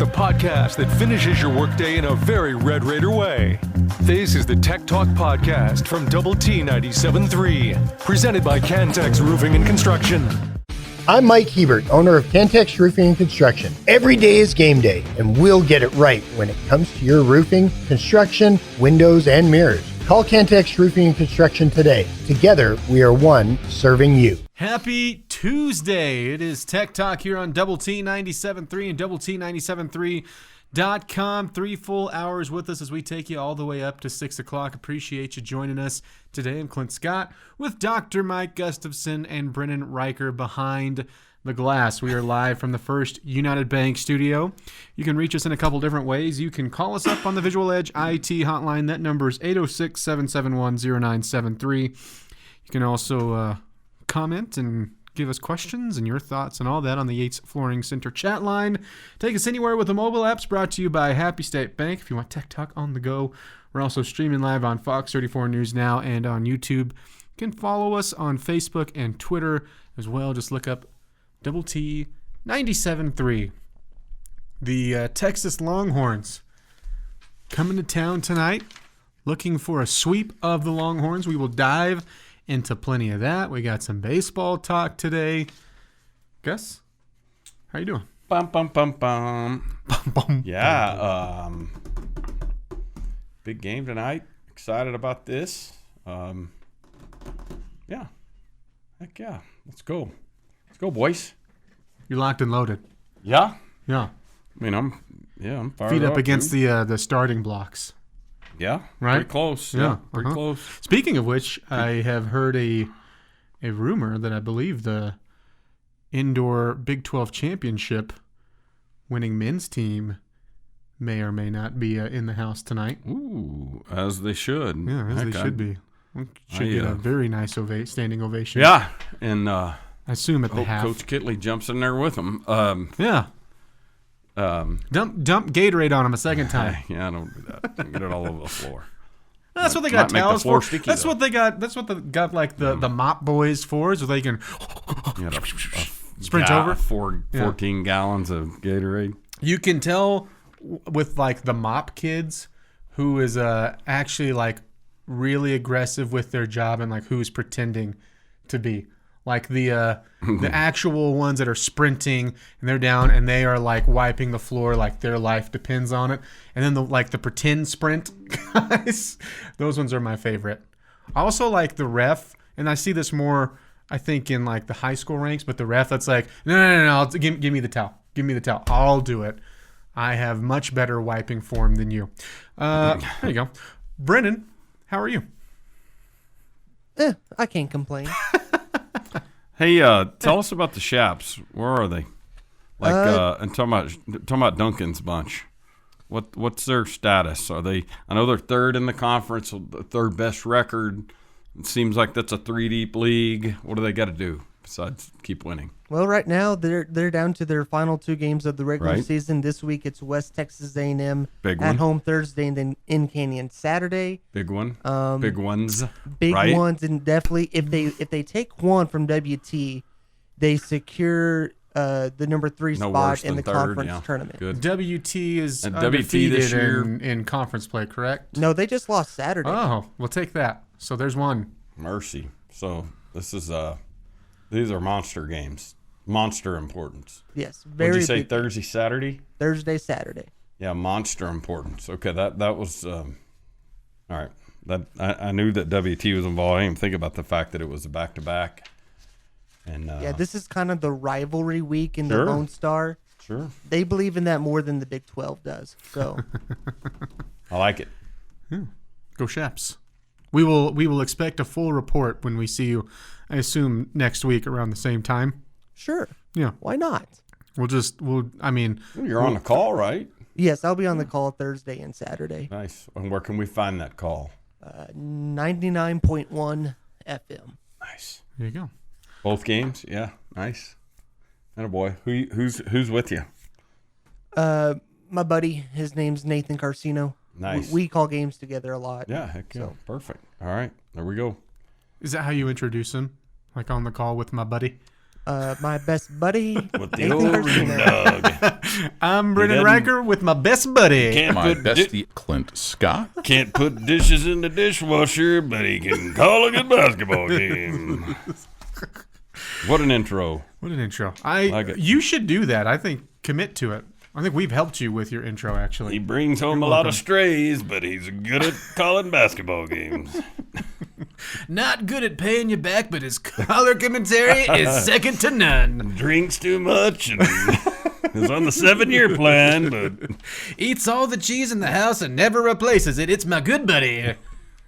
the podcast that finishes your workday in a very Red Raider way. This is the Tech Talk Podcast from Double T 97.3, presented by Cantex Roofing and Construction. I'm Mike Hebert, owner of Cantex Roofing and Construction. Every day is game day, and we'll get it right when it comes to your roofing, construction, windows, and mirrors. Call Cantex Roofing and Construction today. Together, we are one serving you. Happy Tuesday. It is Tech Talk here on Double T 97.3 and Double T 97.3.com. 3 full hours with us as we take you all the way up to 6 o'clock. Appreciate you joining us today. I'm Clint Scott with Dr. Mike Gustafson and Brennan Riker behind the glass. We are live from the First United Bank studio. You can reach us in a couple different ways. You can call us up on the Visual Edge IT hotline. That number is 806-771-0973. You can also comment and give us questions and your thoughts and all that on the Yates Flooring Center chat line. Take us anywhere with the mobile apps, brought to you by Happy State Bank. If you want Tech Talk on the go, we're also streaming live on Fox 34 News Now and on YouTube. You can follow us on Facebook and Twitter as well. Just look up Double T 97.3. The Texas Longhorns coming to town tonight, looking for a sweep of the Longhorns. We will dive into plenty of that. We got some baseball talk today. Gus, how you doing? Bum, bum, bum, bum. Yeah, big game tonight. Excited about this. Yeah. Heck yeah. Let's go. Let's go, boys. You're locked and loaded. Yeah? Yeah. I mean, I'm fired Feet up up against dude. the starting blocks. Yeah. Right? Pretty close. Yeah. Pretty close. Speaking of which, I have heard a rumor that I believe the indoor Big 12 championship winning men's team may or may not be in the house tonight. Ooh, as they should. Yeah, as they should be. Should get a very nice standing ovation. Yeah, and I assume at the half. Coach Kitley jumps in there with them. Yeah. Dump Gatorade on him a second time. Yeah, don't do that. Don't get it all over the floor. That's what they got towels for. Sticky, that's what they got. That's what they got. Like the mop boys for, so they can sprint over 14 gallons of Gatorade. You can tell with like the mop kids who is actually like really aggressive with their job and like who's pretending to be. Like the actual ones that are sprinting and they're down and they are like wiping the floor like their life depends on it. And then the pretend sprint guys, those ones are my favorite. I also like the ref, and I see this more I think in like the high school ranks, but the ref that's like, no, give me the towel. Give me the towel. I'll do it. I have much better wiping form than you. There you go. Brennan, how are you? I can't complain. Hey, tell us about the Shaps. Where are they? Like, and talking about Duncan's bunch. What's their status? Are they? I know they're third in the conference, the third best record. It seems like that's a 3-deep league. What do they got to do besides keep winning? Well, right now they're down to their final 2 games of the regular season. This week it's West Texas A&M at home Thursday, and then in Canyon Saturday. Big one. Big ones. Big ones, and definitely if they take one from WT, they secure the number 3 spot in the conference tournament. Good. WT is undefeated this year in conference play, correct? No, they just lost Saturday. Oh, we'll take that. So there's one. Mercy. So this is these are monster games. Monster importance. Yes, very. Would you say Thursday, Saturday? Thursday, Saturday. Yeah, monster importance. Okay, that was all right. That I knew that WT was involved. I didn't even think about the fact that it was a back-to-back. And yeah, this is kind of the rivalry week in the Lone Star. Sure. They believe in that more than the Big 12 does. So I like it. Yeah. Go Shaps. We will expect a full report when we see you, I assume, next week around the same time. Sure. Yeah. Why not? You're on the call, right? Yes, I'll be on the call Thursday and Saturday. Nice. And where can we find that call? 99.1 FM. Nice. There you go. Both games? Yeah. Nice. Attaboy. Who's with you? My buddy. His name's Nathan Carcino. Nice. We call games together a lot. Yeah, heck yeah. So. Perfect. All right. There we go. Is that how you introduce him? Like on the call with my buddy? my best buddy, With the Nathan old ring Garcia. dog. I'm Brendan Riker with my best buddy. Can't My put bestie, Clint Scott. can't put dishes in the dishwasher, but he can call a good basketball game. What an intro. What an intro. Like it. You should do that. I think commit to it. I think we've helped you with your intro, actually. He brings home a lot of strays, but he's good at calling basketball games. Not good at paying you back, but his color commentary is second to none. Drinks too much and is on the 7-year plan, but Eats all the cheese in the house and never replaces it. It's my good buddy.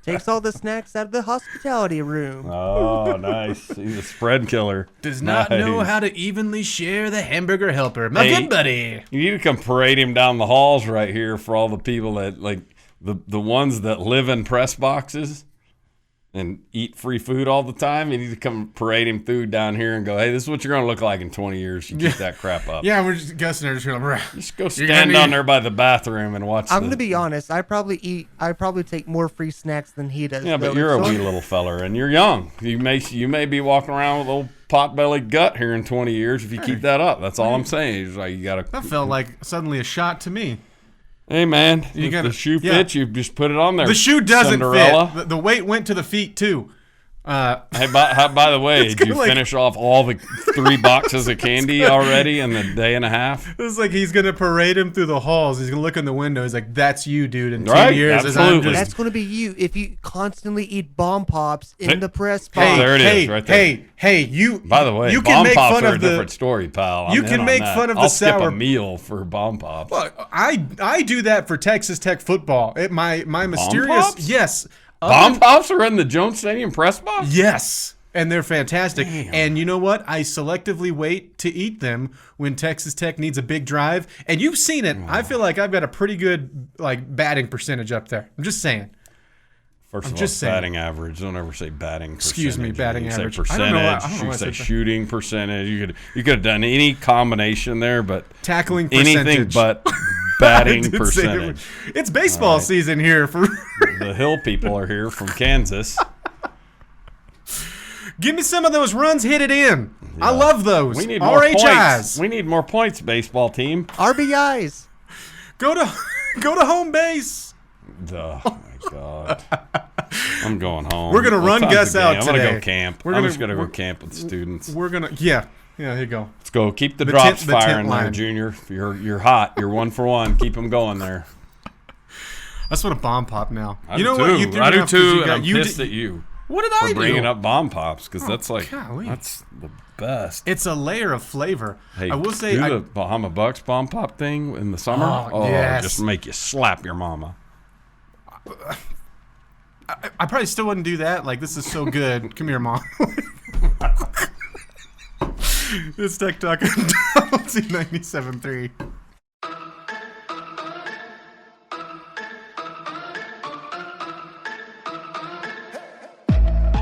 Takes all the snacks out of the hospitality room. oh, nice. He's a spread killer. Does not know how to evenly share the hamburger helper. My Hey. good buddy. You need to come parade him down the halls right here for all the people that, like, the ones that live in press boxes and eat free food all the time. You need to come parade him through down here and go, hey, this is what you're going to look like in 20 years. You keep that crap up. Yeah, we're just Gus and I are just going Just go stand down there by the bathroom and watch I'm gonna be honest. I probably take more free snacks than he does. Yeah, but though. you're a So- wee little feller and you're young. You may be walking around with a little pot-bellied gut here in 20 years if you keep that up. That's all I'm saying. It's like you got to. That felt like suddenly a shot to me. Hey man, if gotta- the shoe yeah. fits, you just put it on there. The shoe doesn't Cinderella. fit. The weight went to the feet, too. Hey, by the way, did you like- finish off all the 3 boxes of candy already in the day and a half? It's like he's going to parade him through the halls. He's going to look in the window. He's like, that's you, dude, in 10 Right, years. as I'm absolutely. just- That's gonna be you if you constantly eat bomb pops in Hey. the press Hey, box. there it is, right there. Hey, you. By the way, you can bomb make pops fun are of a different story, pal. you I'm can in on make that. fun of the I'll skip sour- a meal for bomb pops. Look, I do that for Texas Tech football. My mysterious pops? yes. Bomb pops are in the Jones Stadium press box? Yes. And they're fantastic. And you know what? I selectively wait to eat them when Texas Tech needs a big drive. And you've seen it. I feel like I've got a pretty good batting percentage up there. I'm just saying. First of all, just saying. batting average. Don't ever say batting percentage. Excuse me, batting you average. Say I don't know why- percentage. I don't know why You I say said shooting percentage. You could have done any combination there, but Tackling percentage. anything but batting I did say it. percentage. It's baseball season here. For The Hill people are here from Kansas. Give me some of those runs. Hit it in. I love those. We need more RHIs. points. We need more points, baseball team. RBIs. Go to home base. Oh my God. I'm going home. We're gonna What run time's Gus the game? out I'm gonna today. go camp. We're I'm gonna- just gonna go we're- camp with students. We're gonna yeah. There you go. Let's go. Keep the The drops tent firing there, line. Junior. You're hot. You're 1 for 1. Keep them going there. I just want a bomb pop now. I You do know too. what? You threw I me do off 'cause too. you And got- I'm you pissed did- at you What did I for do? bringing up bomb pops because that's golly. that's the best. It's a layer of flavor. Hey, I will say, do the Bahama Bucks bomb pop thing in the summer. Oh, yes. Just make you slap your mama. I probably still wouldn't do that. Like, this is so good. Come here, Mom. It's Tech Talk on WT97.3.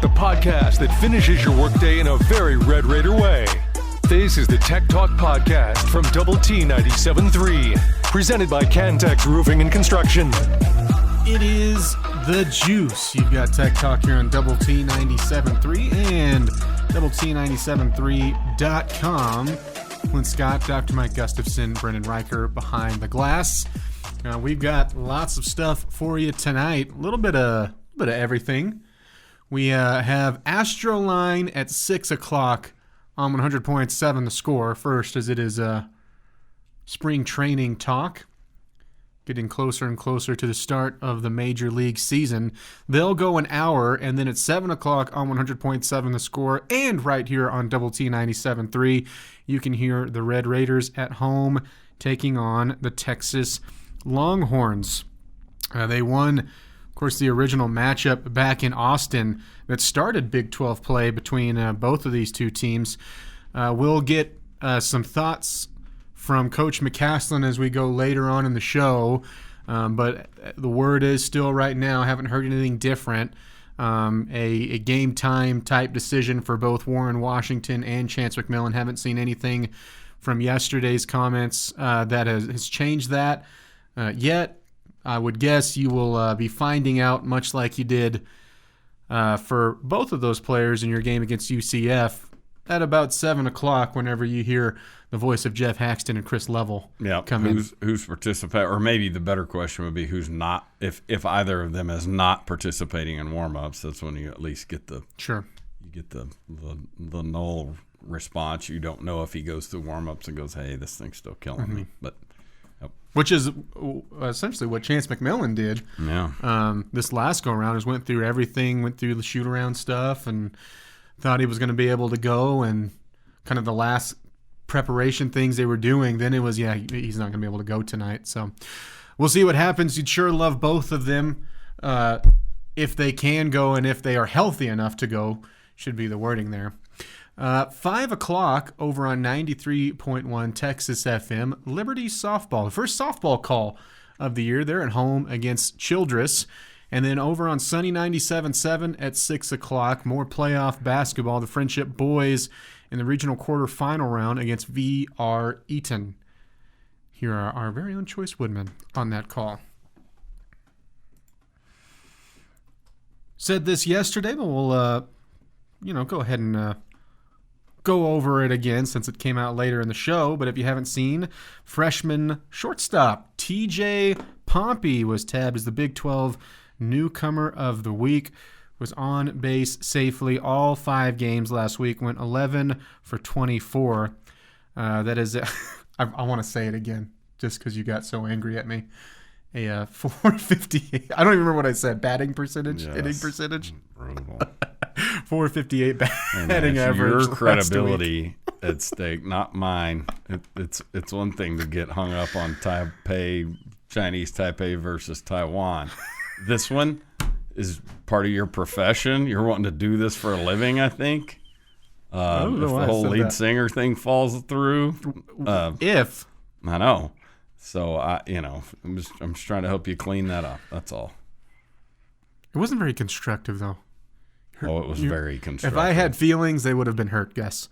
The podcast that finishes your workday in a very Red Raider way. This is the Tech Talk Podcast from Double T 97.3, presented by Cantex Roofing and Construction. It is the juice. You've got Tech Talk here on Double T 97.3 and Double T97.3.com. Clint Scott, Dr. Mike Gustafson, Brendan Riker behind the glass. We've got lots of stuff for you tonight. A little bit of everything. We have Astroline at 6 o'clock on 100.7 The Score. First, as it is spring training talk. Getting closer and closer to the start of the Major League season. They'll go an hour, and then at 7 o'clock on 100.7 The Score, and right here on Double T 97.3, you can hear the Red Raiders at home taking on the Texas Longhorns. They won, of course, the original matchup back in Austin that started Big 12 play between both of these two teams. We'll get some thoughts from Coach McCaslin as we go later on in the show, but the word is still right now, haven't heard anything different. A game time type decision for both Warren Washington and Chance McMillan. Haven't seen anything from yesterday's comments that has changed that yet. I would guess you will be finding out, much like you did for both of those players in your game against UCF, at about 7 o'clock whenever you hear the voice of Jeff Haxton and Chris Level come in. Who's participating? Or maybe the better question would be who's not. If either of them is not participating in warm-ups, that's when you at least get the null response. You don't know if he goes through warm-ups and goes, hey, this thing's still killing me. But which is essentially what Chance McMillan did. Yeah. This last go-around is went through everything, went through the shoot-around stuff, and thought he was going to be able to go. And kind of the last preparation things they were doing, then it was, he's not going to be able to go tonight. So we'll see what happens. You'd sure love both of them if they can go and if they are healthy enough to go, should be the wording there. 5 o'clock over on 93.1 Texas FM, Liberty softball. The first softball call of the year. They're at home against Childress. And then over on Sunny 97.7 at 6 o'clock, more playoff basketball. The Friendship boys in the regional quarterfinal round against V.R. Eaton. Here are our very own Choice Woodman on that call. Said this yesterday, but we'll go ahead and go over it again since it came out later in the show. But if you haven't seen, freshman shortstop TJ Pompey was tabbed as the Big 12 newcomer of the week. Was on base safely all 5 games last week. Went 11 for 24. That is, I want to say it again just because you got so angry at me. A 458. I don't even remember what I said. Batting percentage, hitting percentage. Brutal. 458 batting average. Your credibility at stake, not mine. It's one thing to get hung up on Chinese Taipei versus Taiwan. This one is part of your profession. You're wanting to do this for a living, I think. If the whole lead singer thing falls through, I know. So I'm just trying to help you clean that up. That's all. It wasn't very constructive, though. It was very constructive. If I had feelings, they would have been hurt. Guess.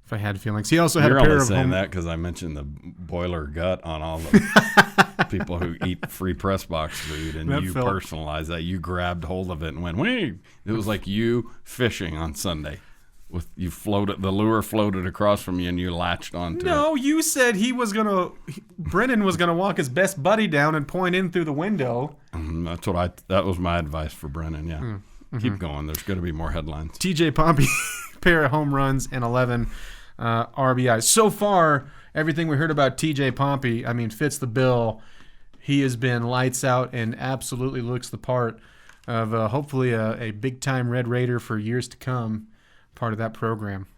If I had feelings, he also had a pair of. You're only saying that because I mentioned the boiler gut on all the people who eat free press box food, and you personalized that. You grabbed hold of it and went, "Wait!" It was like you fishing on Sunday. The lure floated across from you and you latched onto it. No, you said Brennan was gonna walk his best buddy down and point in through the window. That was my advice for Brennan. Yeah, Keep going. There's going to be more headlines. TJ Pompey, pair of home runs and 11 RBIs. So far, everything we heard about TJ Pompey, fits the bill. He has been lights out and absolutely looks the part of hopefully a big-time Red Raider for years to come. Part of that program.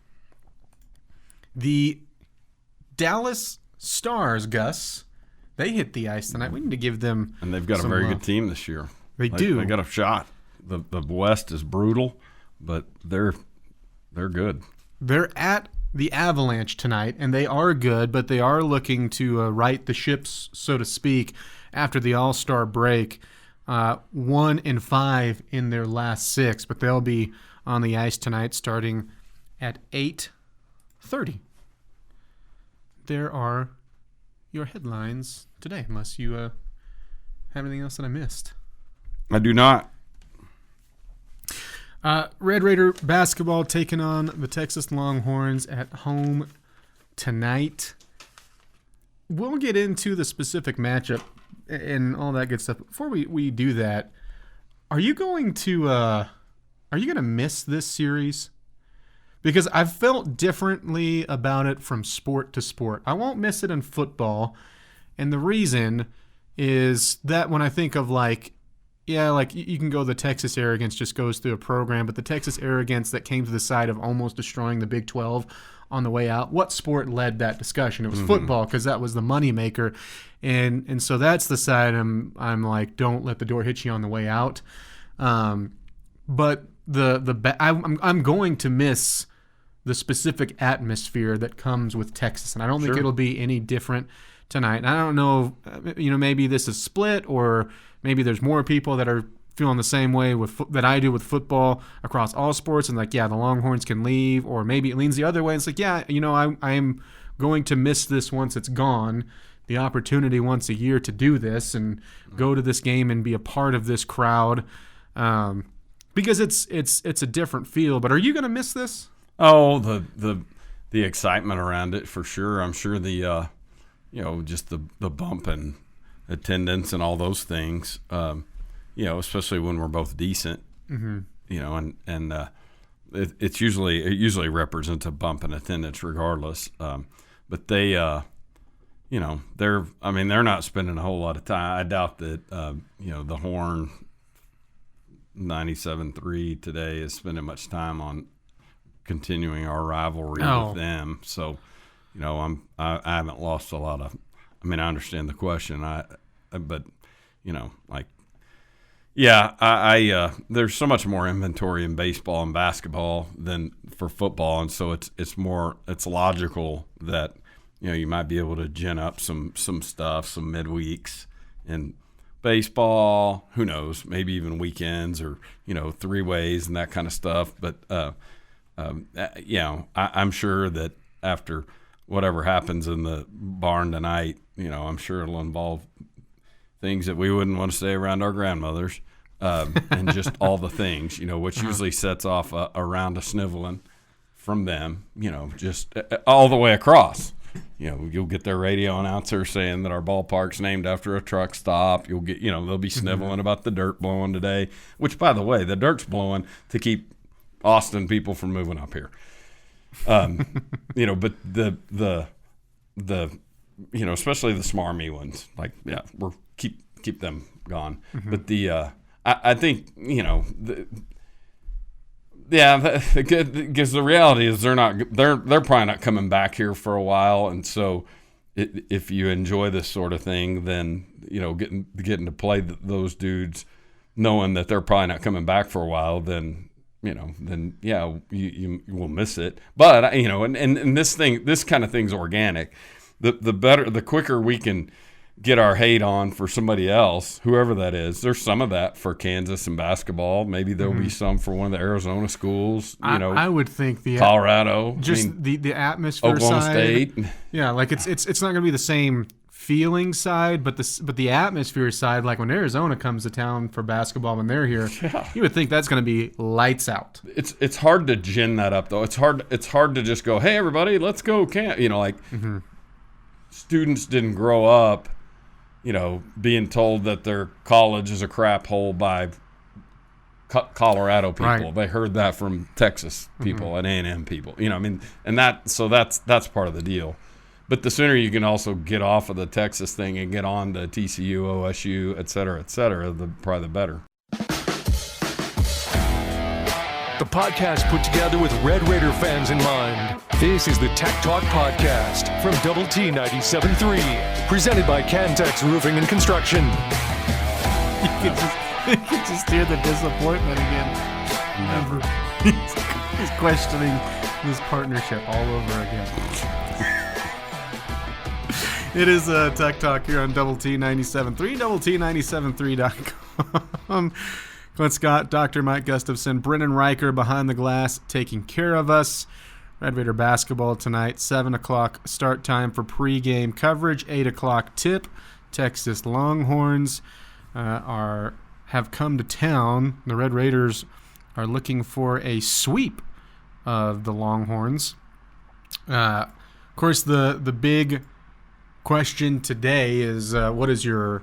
The Dallas Stars, Gus, they hit the ice tonight. We need to give them and they've got a very good team this year. They do. They got a shot. The West is brutal, but they're good. They're at the Avalanche tonight, and they are good, but they are looking to right the ships, so to speak, after the All-Star break. 1-5 in their last 6, but they'll be on the ice tonight starting at 8:30. There are your headlines today, unless you have anything else that I missed. I do not. Red Raider basketball taking on the Texas Longhorns at home tonight. We'll get into the specific matchup and all that good stuff. Before we do that, are you going to miss this series? Because I've felt differently about it from sport to sport. I won't miss it in football, and the reason is that when I think of you can go the Texas arrogance just goes through a program, but the Texas arrogance that came to the side of almost destroying the Big 12 on the way out, what sport led that discussion? It was football, because that was the moneymaker. And so that's the side I'm like, don't let the door hit you on the way out. But I'm going to miss the specific atmosphere that comes with Texas, and I don't think it'll be any different tonight. And I don't know, maybe this is split, or maybe there's more people that are feeling the same way that I do with football across all sports, and the Longhorns can leave, or maybe it leans the other way. It's I'm going to miss this once it's gone, the opportunity once a year to do this and go to this game and be a part of this crowd, because it's a different feel. But are you going to miss this? Oh, the excitement around it for sure. I'm sure the just the bump in attendance and all those things. Especially when we're both decent. Mm-hmm. It usually represents a bump in attendance regardless. But they they're not spending a whole lot of time. I doubt that the Horn 97.3 today is spending much time on continuing our rivalry with them. So, I haven't lost a lot of. I mean, I understand the question. There's so much more inventory in baseball and basketball than for football, and so it's logical that you might be able to gin up some stuff, some midweeks in baseball. Who knows? Maybe even weekends or three ways and that kind of stuff. But I'm sure that after whatever happens in the barn tonight, I'm sure it'll involve things that we wouldn't want to say around our grandmothers, and just all the things, which usually sets off a round of sniveling from them, just all the way across. You'll get their radio announcer saying that our ballpark's named after a truck stop. You'll get, they'll be sniveling about the dirt blowing today, which, by the way, the dirt's blowing to keep Austin people from moving up here. But the especially the smarmy ones, we're keep them gone. Mm-hmm. But I think because the reality is they're probably not coming back here for a while, and so if you enjoy this sort of thing, then getting to play those dudes, knowing that they're probably not coming back for a while, then you will miss it. But and this kind of thing's organic. The quicker we can get our hate on for somebody else, whoever that is. There's some of that for Kansas and basketball. Maybe there'll be some for one of the Arizona schools. I would think Colorado, the atmosphere, Oklahoma side, State. Yeah, like it's not going to be the same feeling side, but the atmosphere side. Like when Arizona comes to town for basketball when they're here, you would think that's going to be lights out. It's hard to gin that up though. It's hard to just go, hey everybody, let's go students didn't grow up being told that their college is a crap hole by Colorado people. Right. They heard that from Texas people and A&M people. And that's part of the deal. But the sooner you can also get off of the Texas thing and get on to TCU, OSU, et cetera, probably the better. The podcast put together with Red Raider fans in mind. This is the Tech Talk Podcast from Double T 97.3, presented by Cantex Roofing and Construction. You can just hear the disappointment again. He's questioning this partnership all over again. It is Tech Talk here on Double T 97.3, Double T 97.3.com. Clint Scott, Dr. Mike Gustafson, Brennan Riker behind the glass taking care of us. Red Raider basketball tonight, 7 o'clock start time for pregame coverage, 8 o'clock tip. Texas Longhorns have come to town. The Red Raiders are looking for a sweep of the Longhorns. Of course, the big question today is what does your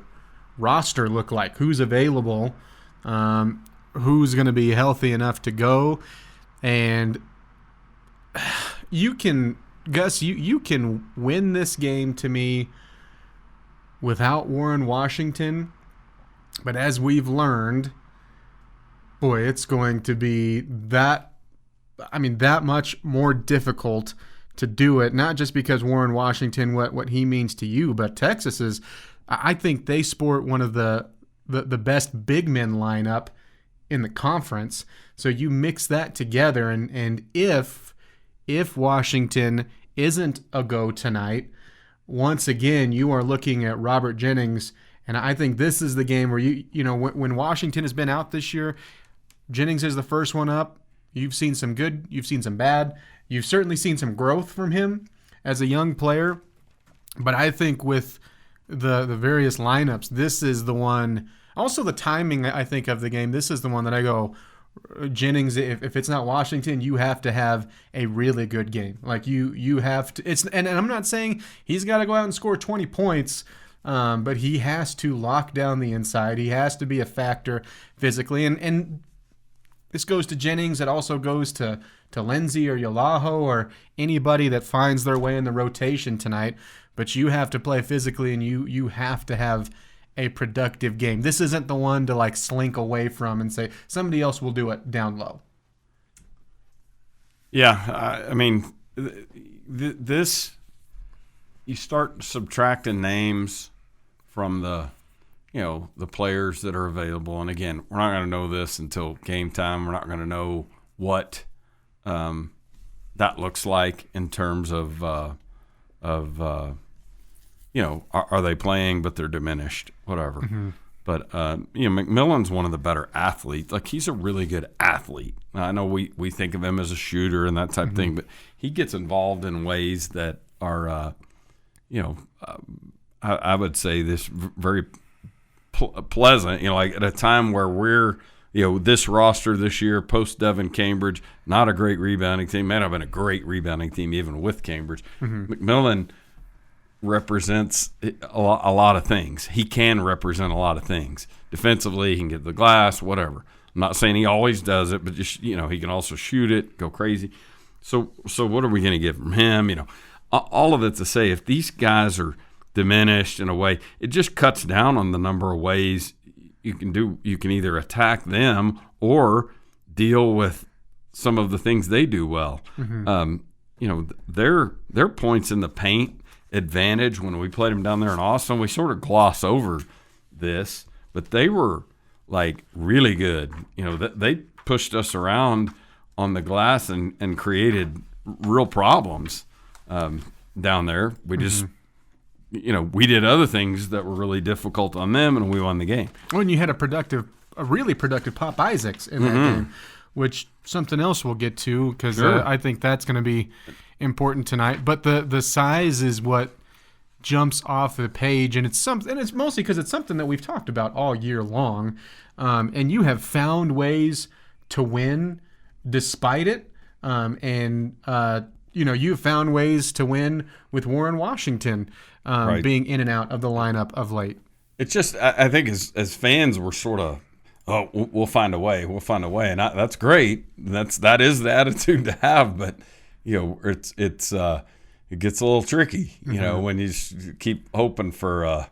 roster look like? Who's available? Who's going to be healthy enough to go? And you can, Gus, you can win this game to me without Warren Washington. But as we've learned, boy, it's going to be that much more difficult to do it. Not just because Warren Washington, what he means to you, but Texas is, I think they sport one of the best big men lineup in the conference. So you mix that together, and if Washington isn't a go tonight, once again you are looking at Robert Jennings, and I think this is the game where when Washington has been out this year, Jennings is the first one up. You've seen some good, you've seen some bad, you've certainly seen some growth from him as a young player, but I think with the various lineups, this is the one. Also, the timing, I think, of the game, this is the one that I go, Jennings, if it's not Washington, you have to have a really good game. Like you have to. And I'm not saying he's got to go out and score 20 points, but he has to lock down the inside. He has to be a factor physically, and this goes to Jennings. It also goes to Lindsey or Yalaho or anybody that finds their way in the rotation tonight. But you have to play physically, and you have to have a productive game. This isn't the one to like slink away from and say somebody else will do it down low. Yeah, I mean, this you start subtracting names from the players that are available, and again, we're not going to know this until game time. We're not going to know what that looks like in terms of are they playing, but they're diminished, whatever. Mm-hmm. But, McMillan's one of the better athletes. Like, he's a really good athlete. I know we think of him as a shooter and that type of thing, but he gets involved in ways that are, I would say this very pleasant, like at a time where we're, this roster this year, post Devin Cambridge, not a great rebounding team. May not have been a great rebounding team even with Cambridge. Mm-hmm. McMillan represents a lot of things. He can represent a lot of things. Defensively, he can get the glass, whatever. I'm not saying he always does it, but just, he can also shoot it, go crazy. So what are we going to get from him? All of it to say, if these guys are diminished in a way, it just cuts down on the number of ways you can do. You can either attack them or deal with some of the things they do well. Mm-hmm. Their points in the paint advantage when we played them down there in Austin, we sort of gloss over this, but they were like really good. They pushed us around on the glass and created real problems down there. We just, we did other things that were really difficult on them, and we won the game. Well, and you had a really productive Pop Isaacs in that game, which something else we'll get to because I think that's going to be important tonight. But the size is what jumps off the page, and it's mostly because it's something that we've talked about all year long. And you have found ways to win despite it. You've found ways to win with Warren Washington being in and out of the lineup of late. It's just, I think as fans, we're sort of, we'll find a way. We'll find a way. And that's great. That is the attitude to have. But, it gets a little tricky, when you keep hoping for,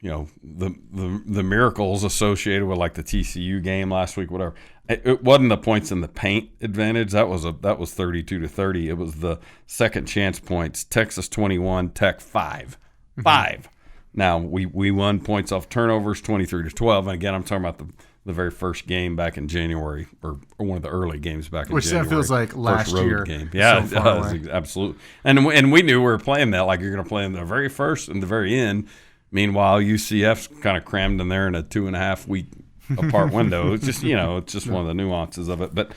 the miracles associated with like the TCU game last week, whatever. It wasn't the points in the paint advantage. That was 32-30. It was the second chance points. Texas 21, Tech 5. 5. Now we won points off turnovers 23-12. And again, I'm talking about the very first game back in January, or one of the early games back in January. Which that feels like last year. Game. Yeah, so it does, absolutely. And we knew we were playing that like you're going to play in the very first and the very end. Meanwhile, UCF's kind of crammed in there in a 2.5 week apart window. It's just it's just one of the nuances of it. But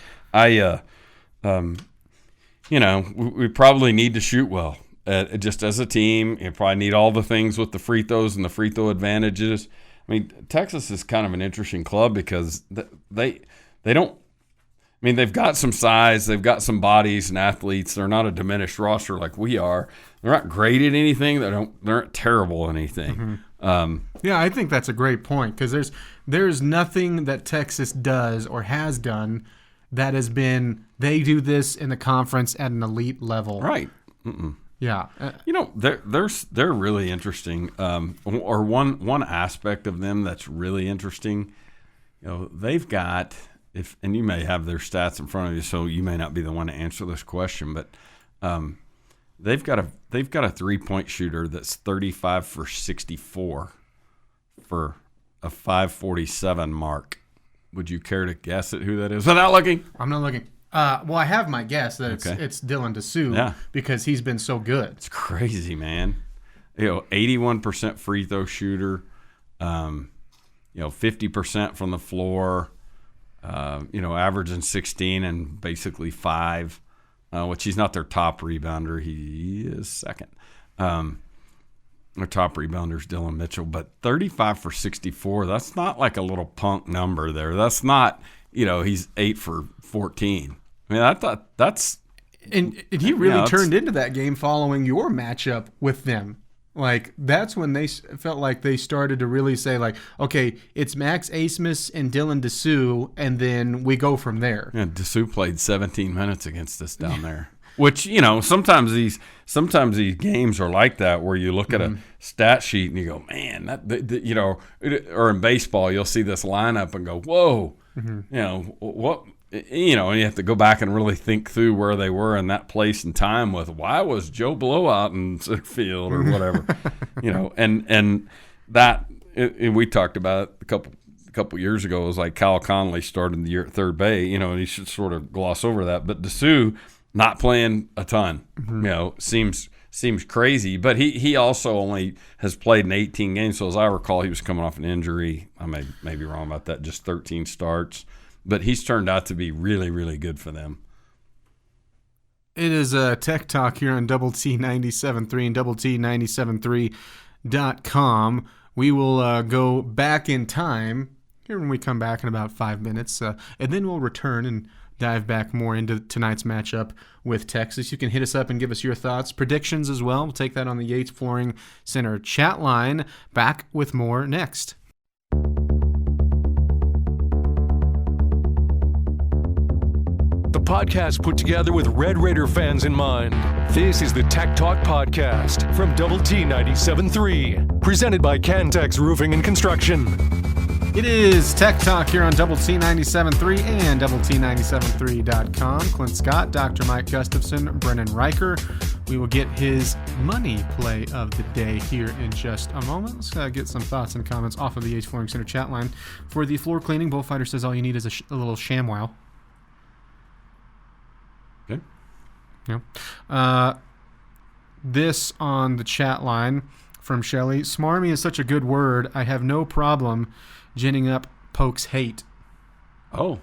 we probably need to shoot well. Just as a team, you probably need all the things with the free throws and the free throw advantages. I mean, Texas is kind of an interesting club because they don't. I mean, they've got some size, they've got some bodies and athletes. They're not a diminished roster like we are. They're not great at anything. They're not terrible at anything. Mm-hmm. I think that's a great point because there's nothing that Texas does or has done that has been they do this in the conference at an elite level. Right. Mm-mm. Yeah. They're really interesting. Or one aspect of them that's really interesting. They've got and you may have their stats in front of you, so you may not be the one to answer this question, but they've got a 3-point shooter that's 35 for 64 for a 547 mark. Would you care to guess at who that is without looking? I'm not looking. Well, I have my guess that it's Dylan Dessou because he's been so good. It's crazy, man. 81% free throw shooter, 50% from the floor, averaging 16 and basically 5, which he's not their top rebounder. He is second. Their top rebounder is Dylan Mitchell, but 35 for 64, that's not like a little punk number there. That's not, he's 8 for 14. I mean, I thought that's and he really turned into that game following your matchup with them. Like, that's when they felt like they started to really say, like, okay, it's Max Asmus and Dylan Dessou, and then we go from there. Yeah, Dessou played 17 minutes against us down there. Which, sometimes these games are like that, where you look at a stat sheet and you go, man, or in baseball, you'll see this lineup and go, whoa, what, and you have to go back and really think through where they were in that place and time with, why was Joe Blowout in center field or whatever, and that, and we talked about it a couple years ago. It was like Kyle Conley started the year at third base, and he should sort of gloss over that, but Dessou not playing a ton, seems crazy. But he also only has played in 18 games. So as I recall, he was coming off an injury. I may be wrong about that. Just 13 starts, but he's turned out to be really, really good for them. It is Tech Talk here on Double T 97.3 and Double T 97.3.com. We will go back in time here when we come back in about 5 minutes, and then we'll return and dive back more into tonight's matchup with Texas. You can hit us up and give us your thoughts, predictions as well. We'll take that on the Yates Flooring Center chat line. Back with more next. The podcast put together with Red Raider fans in mind. This is the Tech Talk Podcast from Double T 97.3, presented by Cantex Roofing and Construction. It is Tech Talk here on Double T 97.3 and Double T 97.3.com. Clint Scott, Dr. Mike Gustafson, Brennan Riker. We will get his money play of the day here in just a moment. Let's get some thoughts and comments off of the Yates Flooring Center chat line. For the floor cleaning, Bullfighter says all you need is a little ShamWow. Okay. Yeah. This on the chat line from Shelley. Smarmy is such a good word. I have no problem ginning up Pokes hate. On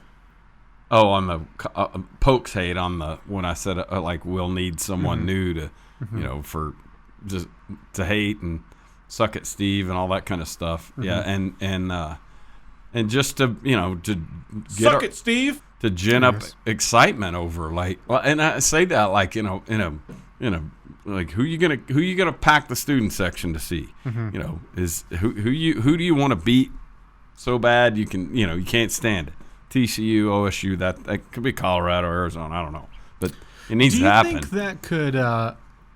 the Pokes hate on the, when I said like we'll need someone new to, for just to hate and suck at Steve and all that kind of stuff. Yeah, and just to to get suck it, Steve. To gin up excitement over and I say that like in a like who you gonna pack the student section to see? Is who do you want to beat so bad you can't stand it? TCU, OSU, that could be Colorado, Arizona, I don't know, but it needs to happen. Do you think that could?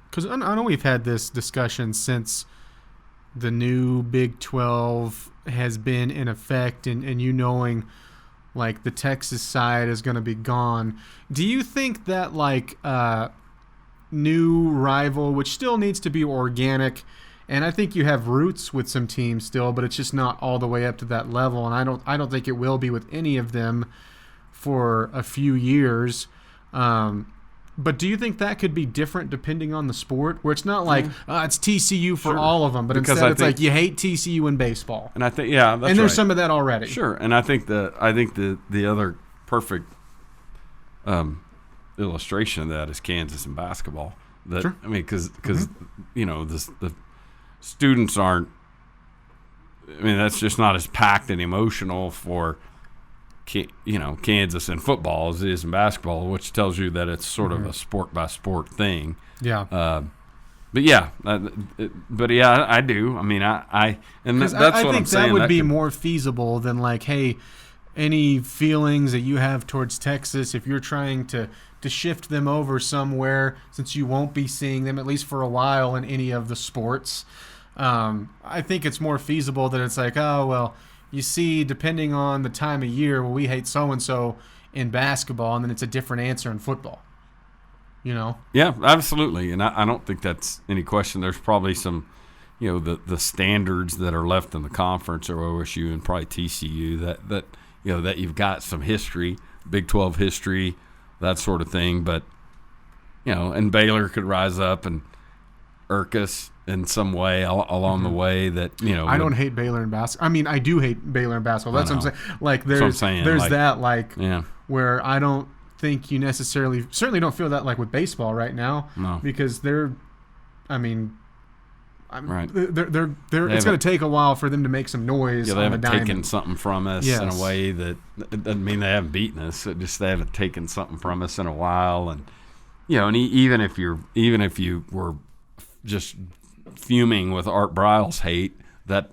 Because I know we've had this discussion since the new Big 12 has been in effect, and knowing like the Texas side is going to be gone. Do you think that like new rival, which still needs to be organic, and I think you have roots with some teams still, but it's just not all the way up to that level, and I don't think it will be with any of them for a few years. But do you think that could be different depending on the sport, where it's not like it's TCU for all of them, but because instead it's like you hate TCU in baseball, and I think that's and there's some of that already. Sure, and I think the other perfect illustration of that is Kansas in basketball. That sure. I mean, because the students aren't. I mean, that's just not as packed and emotional for Kansas in football as it is in basketball, which tells you that it's sort of a sport by sport thing. Yeah. But I do. I mean, I that's what I'm saying. I think that would be more feasible than like, hey, any feelings that you have towards Texas, if you're trying to shift them over somewhere, since you won't be seeing them at least for a while in any of the sports. I think it's more feasible that it's like, oh, well, you see, depending on the time of year, well, we hate so-and-so in basketball, and then it's a different answer in football. Yeah, absolutely. And I don't think that's any question. There's probably some, the standards that are left in the conference or OSU and probably TCU that you've got some history, Big 12 history, that sort of thing. But, and Baylor could rise up and irk us in some way along the way that, I don't hate Baylor in basketball. I mean, I do hate Baylor in basketball. That's what I'm saying. Like, there's that, where I don't think you certainly don't feel that like with baseball right now. No. Because Right. It's going to take a while for them to make some noise. Yeah, they on haven't the diamond. taken something from us in a way that it doesn't mean they haven't beaten us. It just they haven't taken something from us in a while, and and even if you were just fuming with Art Briles' hate, that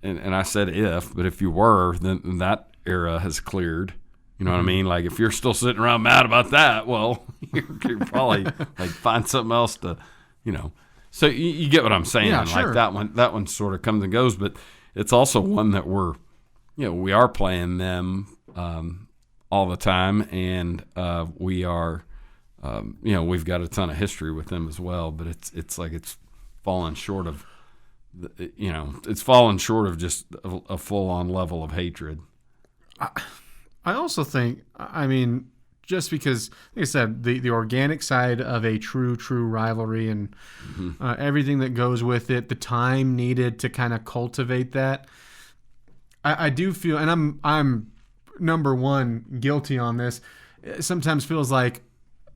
and I said but if you were, then that era has cleared. You know what I mean? Like if you're still sitting around mad about that, well, you're probably like find something else to, So you get what I'm saying? Yeah, like sure. that one sort of comes and goes, but it's also one that we are playing them all the time, and we are, we've got a ton of history with them as well. But it's like it's fallen short of, it's fallen short of just a full on level of hatred. I also think, just because, like I said, the organic side of a true rivalry and everything that goes with it, the time needed to kind of cultivate that, I do feel, and I'm number one guilty on this. It sometimes feels like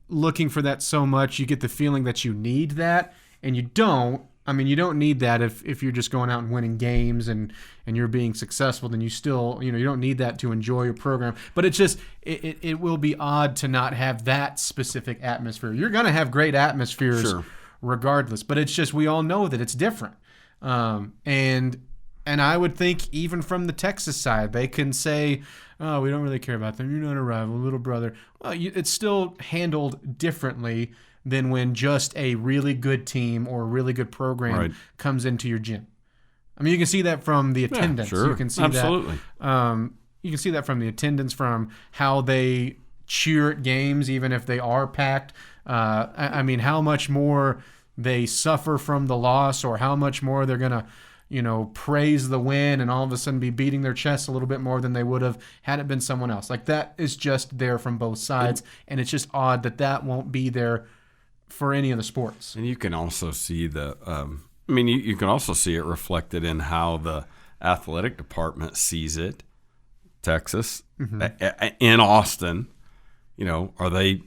looking for that so much, you get the feeling that you need that, and you don't. You don't need that if you're just going out and winning games and you're being successful, then you still, you don't need that to enjoy your program. But it's just, it will be odd to not have that specific atmosphere. You're going to have great atmospheres regardless, but it's just, we all know that it's different. And I would think even from the Texas side, they can say, oh, we don't really care about them. You're not a rival, little brother. Well, it's still handled differently than when just a really good team or a really good program comes into your gym. You can see that from the attendance. Yeah, sure. You can see Absolutely. that. You can see that from the attendance, from how they cheer at games, even if they are packed. How much more they suffer from the loss, or how much more they're gonna, praise the win and all of a sudden be beating their chest a little bit more than they would have had it been someone else. Like, that is just there from both sides, and it's just odd that won't be there for any of the sports. And you can also see you can also see it reflected in how the athletic department sees it. Texas, in Austin, are they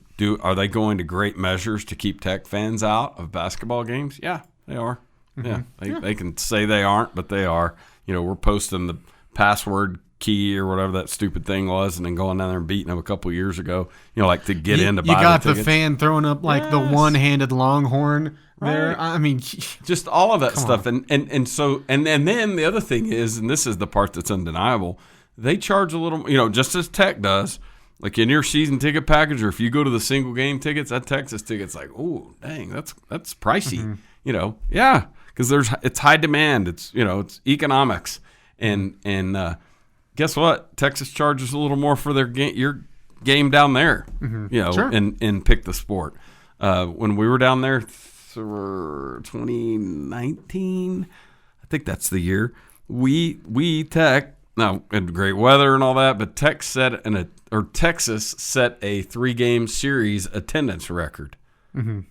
going to great measures to keep Tech fans out of basketball games? Yeah, they are. Yeah, they can say they aren't, but they are. We're posting the password key or whatever that stupid thing was, and then going down there and beating them a couple years ago, like to get in to buy you got the the fan throwing up like the one-handed longhorn there. Just all of that stuff. And then the other thing is, and this is the part that's undeniable, they charge a little, just as Tech does, like in your season ticket package, or if you go to the single game tickets, that Texas ticket's like, oh dang, that's pricey. Yeah, because it's high demand, it's it's economics, and guess what? Texas charges a little more for your game down there, and pick the sport. When we were down there for 2019, I think that's the year, we Tech, now had great weather and all that, but Texas set a 3-game series attendance record. So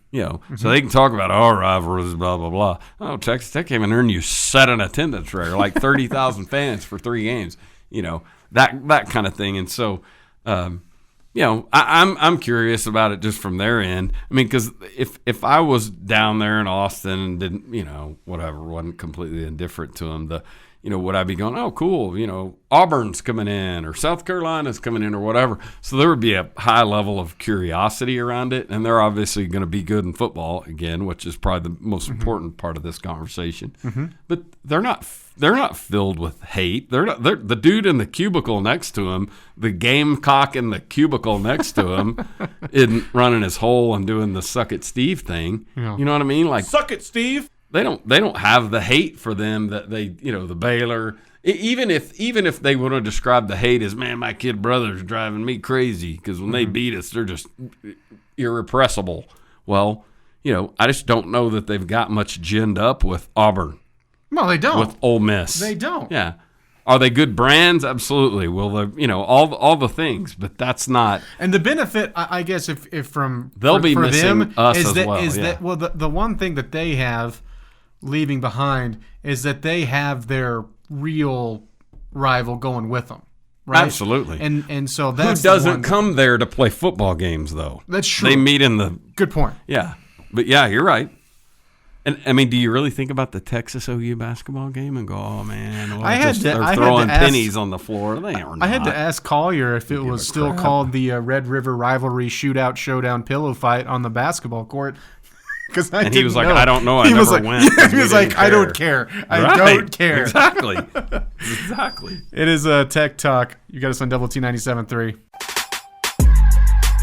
they can talk about our rivalries, blah blah blah. Oh, Texas Tech came in there and you set an attendance record, like 30,000 fans for 3 games. That kind of thing. And so, I'm curious about it just from their end. Because if I was down there in Austin and didn't, wasn't completely indifferent to them, would I be going, oh, cool, Auburn's coming in or South Carolina's coming in or whatever. So there would be a high level of curiosity around it. And they're obviously going to be good in football again, which is probably the most important part of this conversation. But they're not filled with hate. They're the dude in the cubicle next to him, the gamecock in the cubicle next to him, isn't running his hole and doing the suck it Steve thing. Yeah. You know what I mean? Like, suck it, Steve. They don't have the hate for them that they, the Baylor. Even if they want to describe the hate as, man, my kid brother's driving me crazy because when they beat us, they're just irrepressible. Well, I just don't know that they've got much ginned up with Auburn. Well, they don't. With Ole Miss. They don't. Yeah. Are they good brands? Absolutely. Well, all the things, but that's not. And the benefit, I guess, if from they'll be for missing them, us is as that, well. Is yeah. that, well, the one thing that they have leaving behind is that they have their real rival going with them. Right? Absolutely. And so that's who doesn't come there to play football games though. That's true. They meet in the good point. Yeah. But yeah, you're right. And I mean, do you really think about the Texas OU basketball game and go, "Oh man, well, I had to- they're I had throwing to ask- pennies on the floor"? They are not. I had to ask Collier if it was still crap. called the Red River Rivalry Shootout Showdown Pillow Fight on the basketball court. And he was like, "I don't know. I He was never like, went." 'cause he we was like, didn't "I don't care. I Right. don't care." Exactly. Exactly. It is Tech Talk. You got us on Double T 97.3.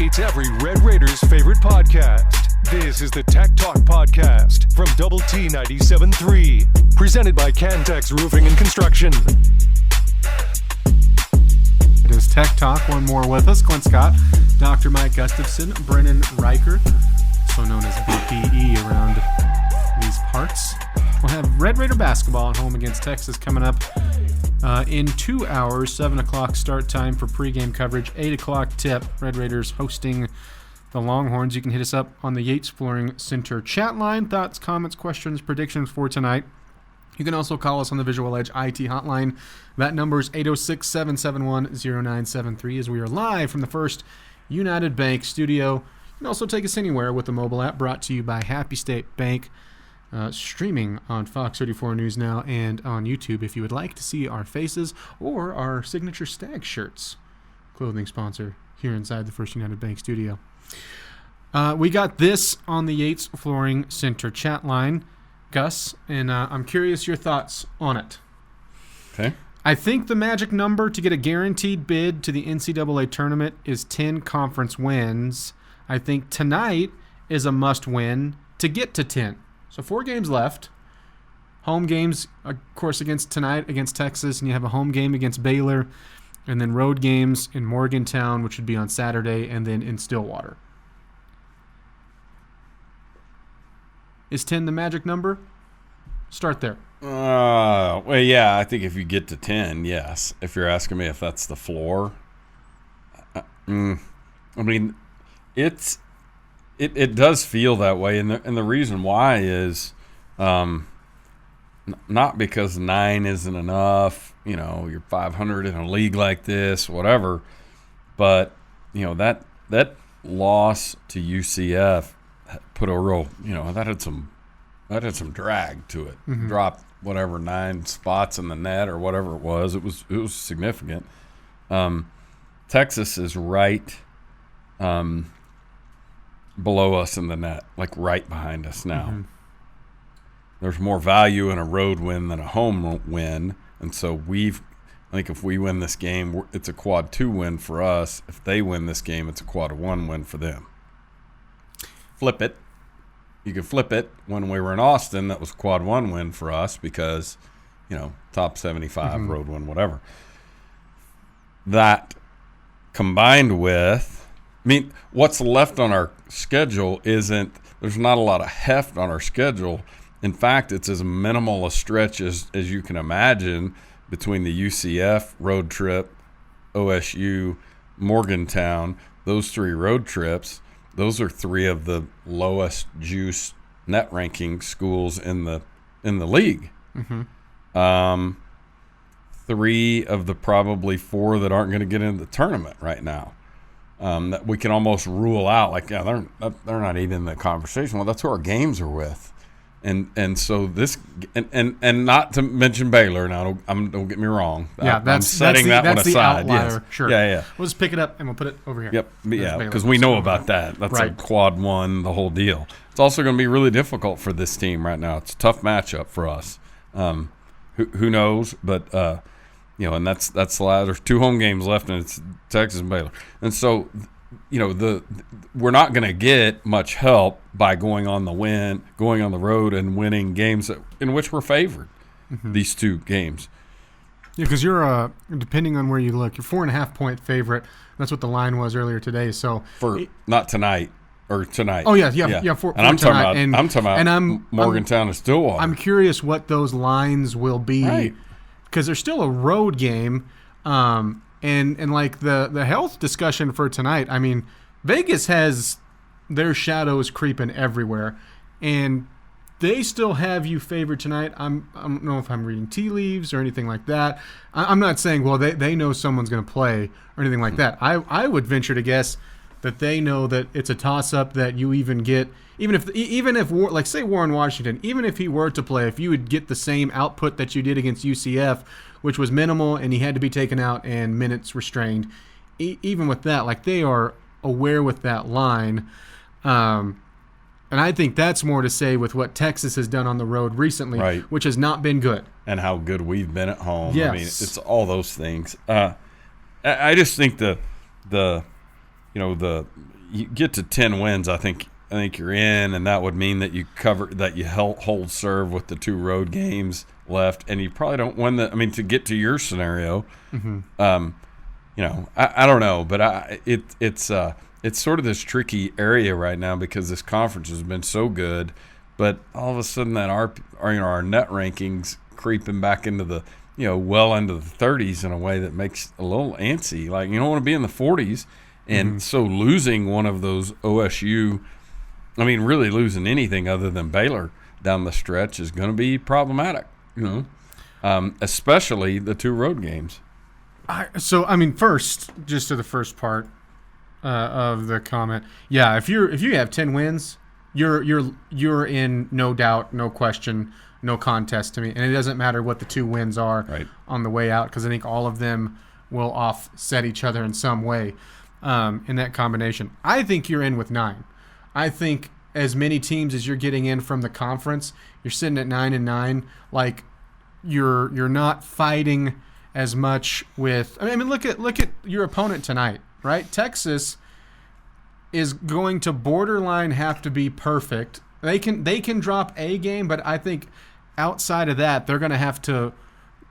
It's every Red Raiders' favorite podcast. This is the Tech Talk Podcast from Double T 97.3, presented by Cantex Roofing and Construction. It is Tech Talk. One more with us. Clint Scott, Dr. Mike Gustafson, Brennan Riker, also known as BPE around these parts. We'll have Red Raider basketball at home against Texas coming up in 2 hours, 7 o'clock start time for pregame coverage, 8 o'clock tip. Red Raiders hosting the Longhorns. You can hit us up on the Yates Flooring Center chat line. Thoughts, comments, questions, predictions for tonight. You can also call us on the Visual Edge IT hotline. That number is 806-771-0973 as we are live from the First United Bank studio. You can also take us anywhere with the mobile app brought to you by Happy State Bank. Streaming on Fox 34 News Now and on YouTube if you would like to see our faces or our signature Stag shirts, clothing sponsor here inside the First United Bank studio. We got this on the Yates Flooring Center chat line, Gus, and I'm curious your thoughts on it. Okay. I think the magic number to get a guaranteed bid to the NCAA tournament is 10 conference wins. I think tonight is a must-win to get to 10. So 4 games left. Home games, of course, against Texas, and you have a home game against Baylor, and then road games in Morgantown, which would be on Saturday, and then in Stillwater. Is 10 the magic number? Start there. Well, yeah, I think if you get to 10, yes. If you're asking me if that's the floor, I mean, It does feel that way, and the reason why is not because 9 isn't enough. You know, you're 500 in a league like this, whatever. But you know that loss to UCF put a real, that had some drag to it. Mm-hmm. Dropped whatever 9 spots in the net or whatever it was. It was significant. Texas is right. Below us in the net, like right behind us now. Mm-hmm. There's more value in a road win than a home win, and so I think if we win this game, it's a quad 2 win for us. If they win this game, it's a quad 1 win for them. Flip it. You can flip it. When we were in Austin, that was a quad 1 win for us because, top 75, mm-hmm. road win, whatever. That combined with, what's left on our schedule there's not a lot of heft on our schedule. In fact, it's as minimal a stretch as you can imagine between the UCF road trip, OSU, Morgantown, those 3 road trips. Those are 3 of the lowest juice net ranking schools in the league. Mm-hmm. 3 of the probably 4 that aren't going to get into the tournament right now. That we can almost rule out, they're not even in the conversation. Well, that's who our games are with, and so this and not to mention Baylor. Now, don't get me wrong. Yeah, I'm setting that one aside. Yes, sure. Yeah. We'll just pick it up and we'll put it over here. Yep. Yeah, because we know about that. That's right. a quad 1, the whole deal. It's also going to be really difficult for this team right now. It's a tough matchup for us. Who knows? But and that's the last. There's 2 home games left, and it's Texas and Baylor. And so, we're not going to get much help by going on the road and winning games in which we're favored. Mm-hmm. These 2 games. Yeah, because you're depending on where you look, you're 4.5-point favorite. That's what the line was earlier today. So not tonight. Or tonight. Oh yeah. For I'm tonight. talking about Morgantown and Stillwater. I'm curious what those lines will be. Right. Because there's still a road game, and like the health discussion for tonight. I mean, Vegas has their shadows creeping everywhere, and they still have you favored tonight. I don't know if I'm reading tea leaves or anything like that. I'm not saying, well, they know someone's going to play or anything like that. I would venture to guess that they know that it's a toss-up that you even get, even if like say Warren Washington, even if he were to play, if you would get the same output that you did against UCF, which was minimal and he had to be taken out and minutes restrained, even with that, like they are aware with that line. And I think that's more to say with what Texas has done on the road recently, right, which has not been good. And how good we've been at home. Yes. I mean, it's all those things. I just think you get to 10 wins, I think you're in, and that would mean that you hold serve with the 2 road games left, and you probably don't win to get to your scenario. Mm-hmm. I don't know, but it's sort of this tricky area right now because this conference has been so good, but all of a sudden that our net rankings creeping back into the well into the 30s in a way that makes a little antsy. Like, you don't want to be in the 40s, and so losing one of those OSU, really losing anything other than Baylor down the stretch is going to be problematic. Especially the 2 road games. First, just to the first part of the comment, yeah, if you have 10 wins, you're in, no doubt, no question, no contest to me, and it doesn't matter what the 2 wins are on the way out, because I think all of them will offset each other in some way in that combination. I think you're in with 9. I think as many teams as you're getting in from the conference, you're sitting at 9-9. Like you're not fighting as much with. Look at your opponent tonight, right? Texas is going to borderline have to be perfect. They can drop a game, but I think outside of that, they're gonna have to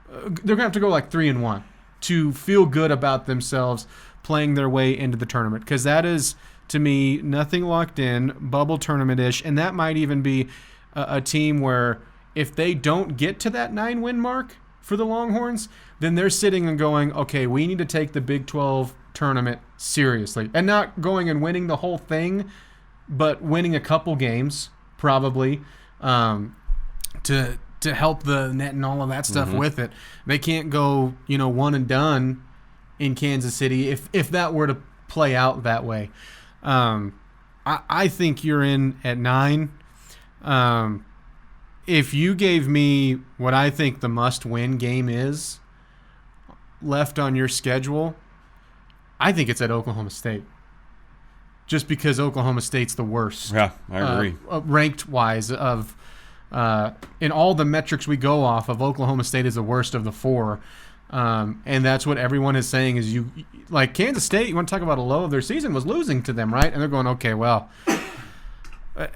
go like 3-1 to feel good about themselves playing their way into the tournament, because that is, to me, nothing locked in, bubble tournament-ish, and that might even be a team where if they don't get to that 9-win mark for the Longhorns, then they're sitting and going, okay, we need to take the Big 12 tournament seriously, and not going and winning the whole thing, but winning a couple games probably to help the net and all of that stuff with it. They can't go one and done in Kansas City if that were to play out that way. I think you're in at 9. If you gave me what I think the must-win game is left on your schedule, I think it's at Oklahoma State. Just because Oklahoma State's the worst. Yeah, I agree. Ranked-wise, of in all the metrics we go off of, Oklahoma State is the worst of the 4. And that's what everyone is saying is like Kansas State, you want to talk about a low of their season, was losing to them, right? And they're going, okay, well,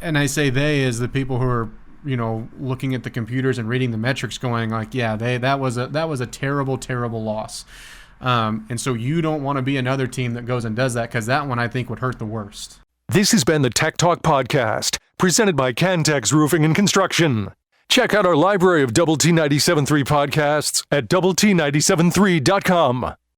and I say they as the people who are, looking at the computers and reading the metrics going like, yeah, that was a terrible, terrible loss. And so you don't want to be another team that goes and does that, because that one I think would hurt the worst. This has been the Tech Talk Podcast, presented by Cantex Roofing and Construction. Check out our library of Double T 97.3 podcasts at doublet97.3.com.